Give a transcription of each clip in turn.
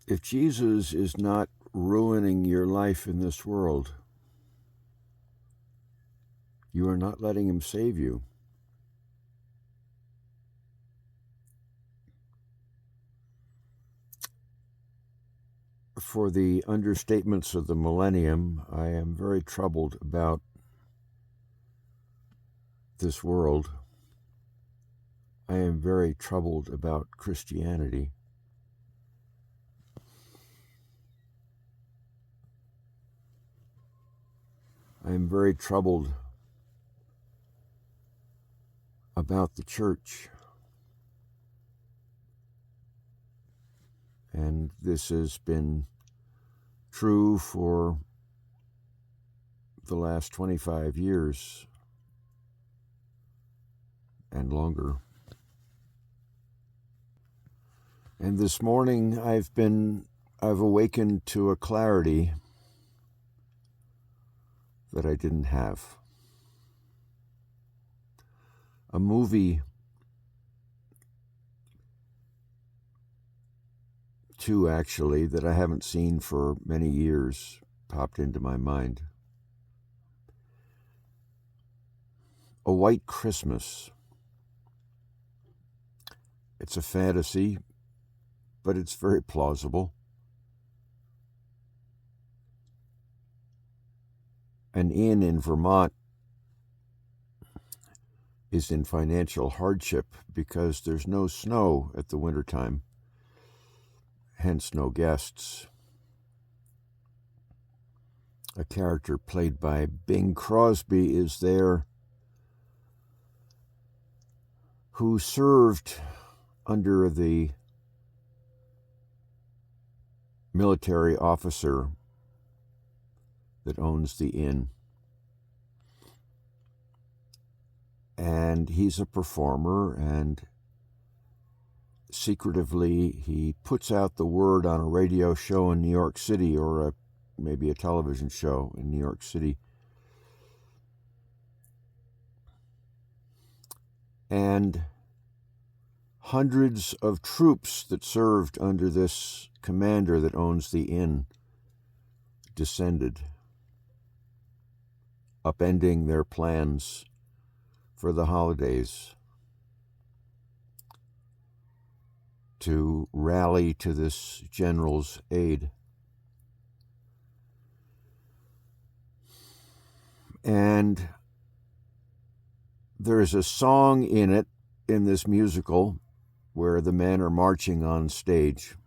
If Jesus is not ruining your life in this world, you are not letting him save you. For the understatements of the millennium, I am very troubled about this world. I am very troubled about Christianity. I am very troubled about the church. And this has been true for the last 25 years and longer. And this morning I've awakened to a clarity that I didn't have. A movie, two actually, that I haven't seen for many years popped into my mind. A White Christmas. It's a fantasy, but it's very plausible. An inn in Vermont is in financial hardship because there's no snow at the wintertime, hence no guests. A character played by Bing Crosby is there who served under the military officer that owns the inn. And he's a performer, and secretively he puts out the word on a radio show in New York City, or maybe a television show in New York City. And hundreds of troops that served under this commander that owns the inn descended, upending their plans for the holidays to rally to this general's aid. And there's a song in this musical, where the men are marching on stage.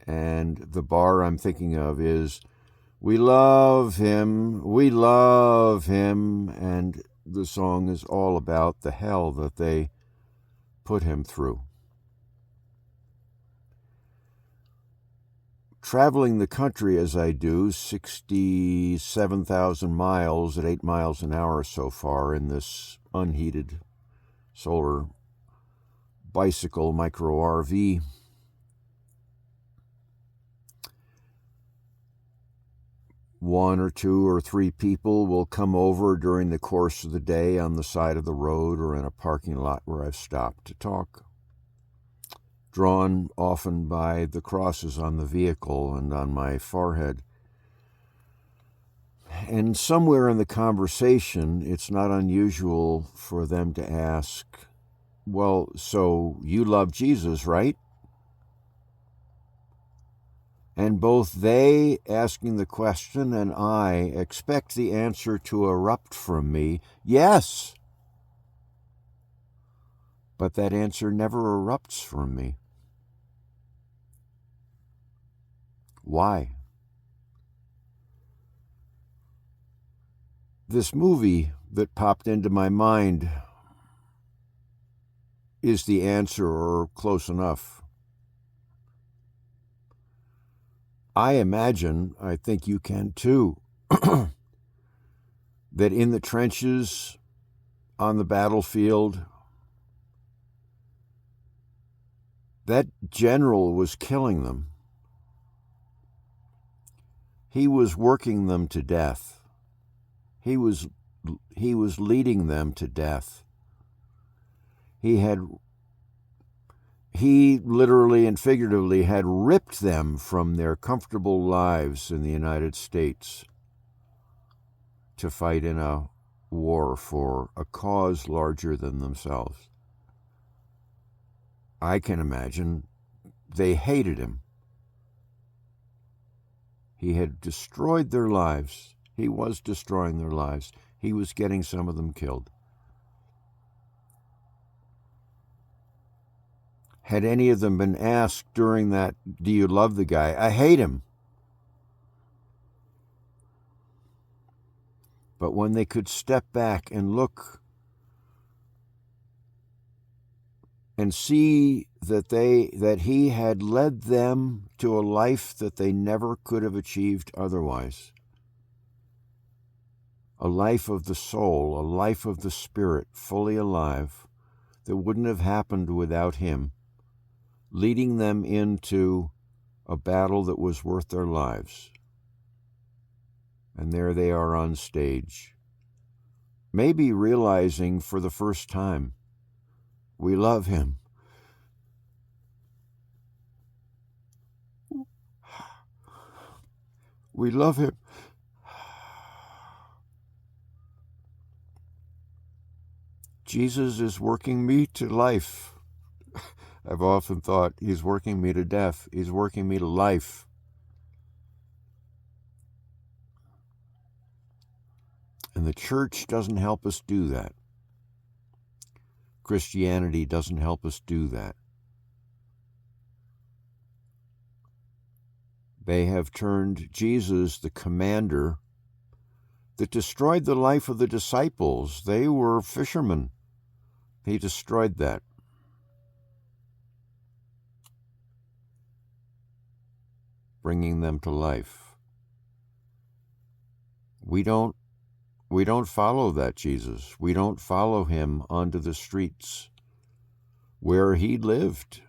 And the bar I'm thinking of is, "We love him, we love him," and the song is all about the hell that they put him through. Traveling the country as I do, 67,000 miles at 8 miles an hour so far in this unheated solar bicycle micro RV, one or two or three people will come over during the course of the day on the side of the road or in a parking lot where I've stopped to talk, drawn often by the crosses on the vehicle and on my forehead. And somewhere in the conversation, it's not unusual for them to ask, "Well, so you love Jesus, right?" And both they asking the question and I expect the answer to erupt from me, "Yes." But that answer never erupts from me. Why? This movie that popped into my mind is the answer, or close enough. I imagine, I think you can too, that in the trenches, on the battlefield, that general was killing them. He was working them to death. He was leading them to death. He had He literally and figuratively had ripped them from their comfortable lives in the United States to fight in a war for a cause larger than themselves. I can imagine they hated him. He had destroyed their lives. He was destroying their lives. He was getting some of them killed. Had any of them been asked during that, do you love the guy? I hate him. But when they could step back and look and see that he had led them to a life that they never could have achieved otherwise, a life of the soul, a life of the spirit, fully alive, that wouldn't have happened without him, leading them into a battle that was worth their lives. And there they are on stage, maybe realizing for the first time, we love him. We love him. Jesus is working me to life. I've often thought, he's working me to death. He's working me to life. And the church doesn't help us do that. Christianity doesn't help us do that. They have turned Jesus, the commander, that destroyed the life of the disciples. They were fishermen. He destroyed that. Bringing them to life. We don't follow that Jesus. We don't follow him onto the streets where he lived.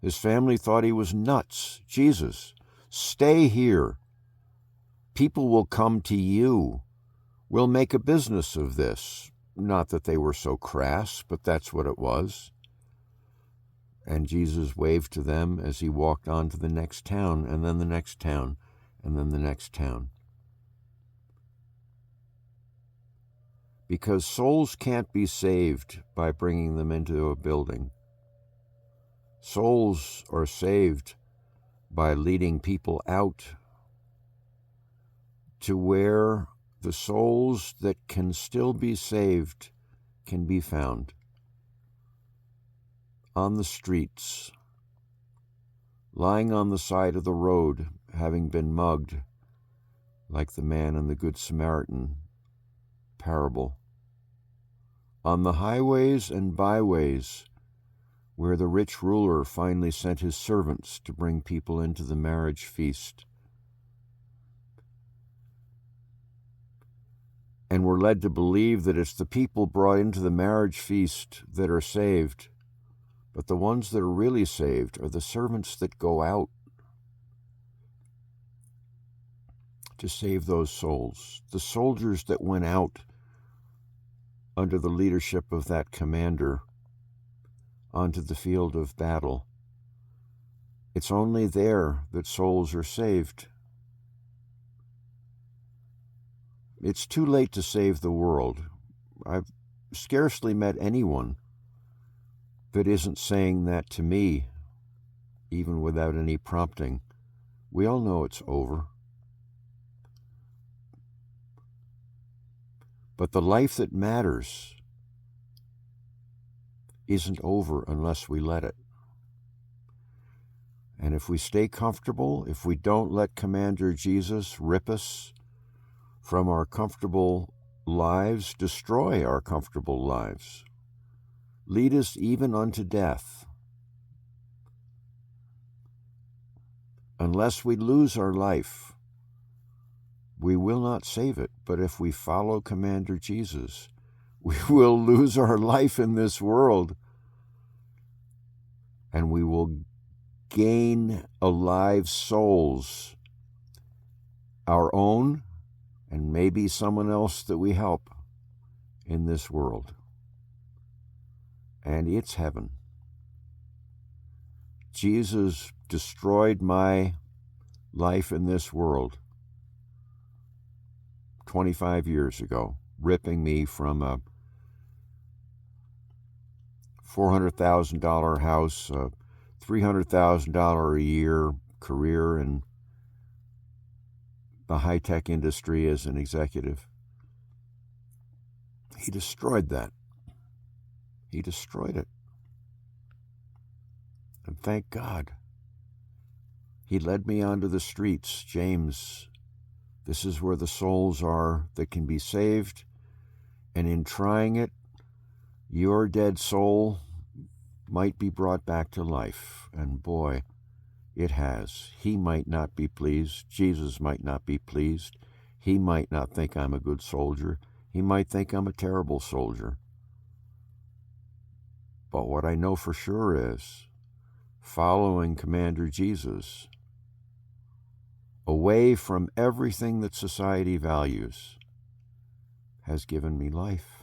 His family thought he was nuts. Jesus, stay here. People will come to you. We'll make a business of this. Not that they were so crass, but that's what it was. And Jesus waved to them as he walked on to the next town, and then the next town, and then the next town. Because souls can't be saved by bringing them into a building. Souls are saved by leading people out to where the souls that can still be saved can be found. On the streets, lying on the side of the road, having been mugged, like the man in the Good Samaritan parable. On the highways and byways, where the rich ruler finally sent his servants to bring people into the marriage feast. And we're led to believe that it's the people brought into the marriage feast that are saved. But the ones that are really saved are the servants that go out to save those souls. The soldiers that went out under the leadership of that commander onto the field of battle. It's only there that souls are saved. It's too late to save the world. I've scarcely met anyone that isn't saying that to me, even without any prompting. We all know it's over. But the life that matters isn't over unless we let it. And if we stay comfortable, if we don't let Commander Jesus rip us from our comfortable lives, destroy our comfortable lives, lead us even unto death, unless we lose our life, we will not save it. But if we follow Commander Jesus, we will lose our life in this world, and we will gain alive souls, our own, and maybe someone else that we help in this world. And it's heaven. Jesus destroyed my life in this world 25 years ago, ripping me from a $400,000 house, a $300,000 a year career in the high-tech industry as an executive. He destroyed that. He destroyed it. And thank God. He led me onto the streets. James, this is where the souls are that can be saved. And in trying it, your dead soul might be brought back to life. And boy, it has. He might not be pleased. Jesus might not be pleased. He might not think I'm a good soldier. He might think I'm a terrible soldier. But what I know for sure is, following Commander Jesus, away from everything that society values, has given me life.